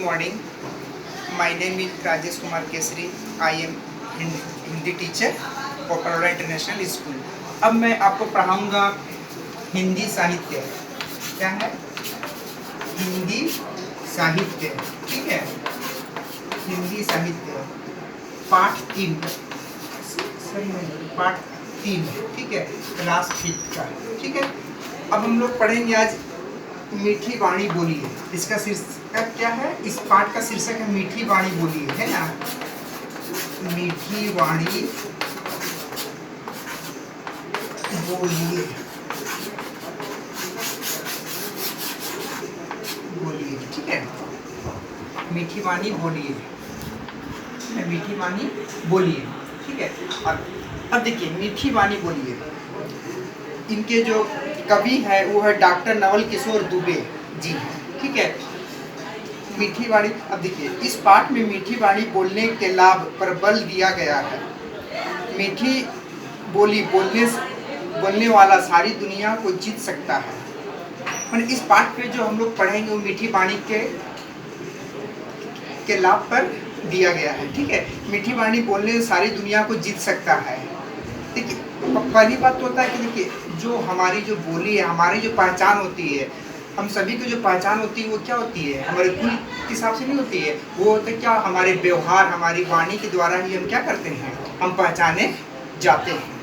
morning. My name is Rajesh Kumar Kesri. I am Hindi teacher for Baroda international school. अब मैं आपको पढ़ाऊंगा हिंदी साहित्य। क्या है? हिंदी साहित्य। ठीक है, हिंदी साहित्य पाठ 3। पाठ 3, ठीक है, क्लास 5 का। ठीक है, अब हम लोग पढ़ेंगे आज मीठी वाणी बोलिए। इसका शीर्षक क्या है? इस पाठ का शीर्षक है मीठी वाणी बोलिए, है ना? मीठी वाणी बोलिए, बोलिए। ठीक है, मीठी वाणी बोलिए, मीठी वाणी बोलिए। ठीक है, अब देखिए मीठी वाणी बोलिए। इनके जो कवि है वो है डॉक्टर नवल किशोर दुबे जी। ठीक है, मीठी वाणी। अब देखिए इस पाठ में मीठी वाणी बोलने के लाभ पर बल दिया गया है। मीठी बोली बोलने वाला सारी दुनिया को जीत सकता है। मतलब इस पाठ पे जो हम लोग पढ़ेंगे वो मीठी वाणी के लाभ पर दिया गया है। ठीक है, मीठी वाणी बोलने से सारी दुनिया को जीत सकता है। देखिए पहली बात तो होता है कि देखिए जो हमारी जो बोली है, हमारी जो पहचान होती है, हम सभी की जो पहचान होती है वो क्या होती है? हमारे कुल के हिसाब से नहीं होती है, वो होता है क्या? हमारे व्यवहार, हमारी वाणी के द्वारा ही हम क्या करते हैं? हम पहचाने जाते हैं।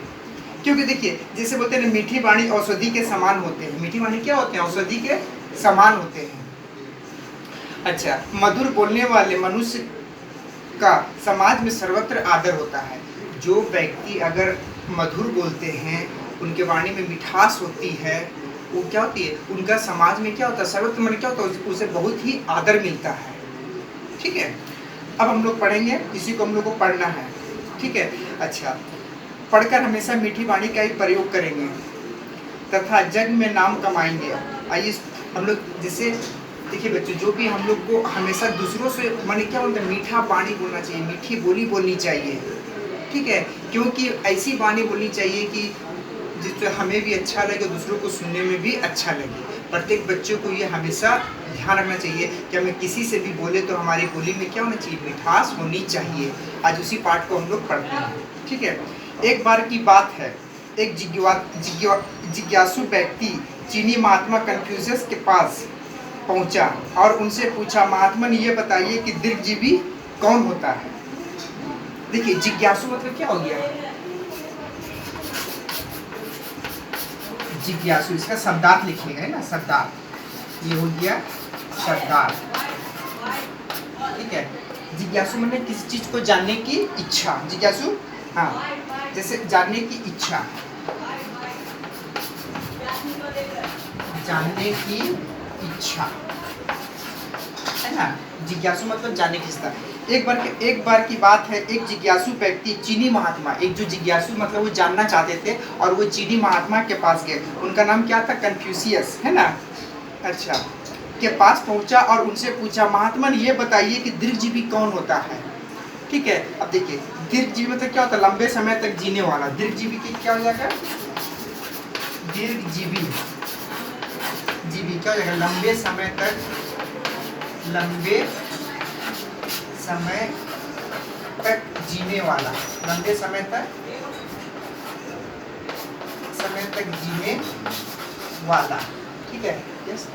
क्योंकि देखिए जैसे बोलते हैं मीठी वाणी औषधि के समान होते हैं। मीठी वाणी क्या होते हैं? औषधि के समान होते हैं। अच्छा, मधुर बोलने वाले मनुष्य का समाज में सर्वत्र आदर होता है। जो व्यक्ति अगर मधुर बोलते हैं, उनके वाणी में मिठास होती है, वो क्या होती है? उनका समाज में क्या होता है? सर्वत्र मन क्या होता है? उसे बहुत ही आदर मिलता है। ठीक है, अब हम लोग पढ़ेंगे, इसी को हम लोग को पढ़ना है। ठीक है, अच्छा, पढ़कर हमेशा मीठी वाणी का ही प्रयोग करेंगे तथा जग में नाम कमाएंगे। आइए हम लोग जैसे देखिए बच्चों, जो भी हम लोग को हमेशा दूसरों से मन क्या होता है? मीठा वाणी बोलना चाहिए, मीठी बोली बोलनी चाहिए। ठीक है, क्योंकि ऐसी वाणी बोलनी चाहिए कि जिससे हमें भी अच्छा लगे, दूसरों को सुनने में भी अच्छा लगे। प्रत्येक बच्चों को ये हमेशा ध्यान रखना चाहिए कि हमें किसी से भी बोले तो हमारी बोली में क्या होना चाहिए? मिठास होनी चाहिए। आज उसी पाठ को हम लोग पढ़ते हैं। ठीक है, एक बार की बात है, एक जिज्ञासु व्यक्ति चीनी महात्मा कन्फ्यूशियस के पास पहुंचा और उनसे पूछा, महात्मा ये बताइए कि दीर्घजीवी कौन होता है? देखिए जिज्ञासु मतलब क्या हो गया? जिज्ञासु, इसका शब्दार्थ लिखिएगा, है ना? शब्दार्थ ये हो गया शब्दार्थ। ठीक है, जिज्ञासु मतलब किसी चीज को जानने की इच्छा। जिज्ञासु, हाँ, जैसे जानने की इच्छा, जानने की इच्छा, है ना? जिज्ञासु मतलब जानने की इच्छा। एक बार की बात है, एक जिज्ञासु व्यक्ति चीनी महात्मा, एक जो जिज्ञासु मतलब वो जानना चाहते थे और वो चीनी महात्मा के पास गए। उनका नाम क्या था? कन्फ्यूशियस, है ना? अच्छा, के पास पहुंचा और उनसे पूछा, महात्मा ये बताइए कि दीर्घजीवी कौन होता है? ठीक है, अब देखिए दीर्घजीवी मतलब क्या होता है? लंबे समय तक जीने वाला। दीर्घजीवी की क्या हो जाएगा? दीर्घजीवी, जीवी क्या हो जाएगा? लंबे समय तक, लंबे समय तक जीने वाला, लंबे समय तक जीने वाला। ठीक है, यस।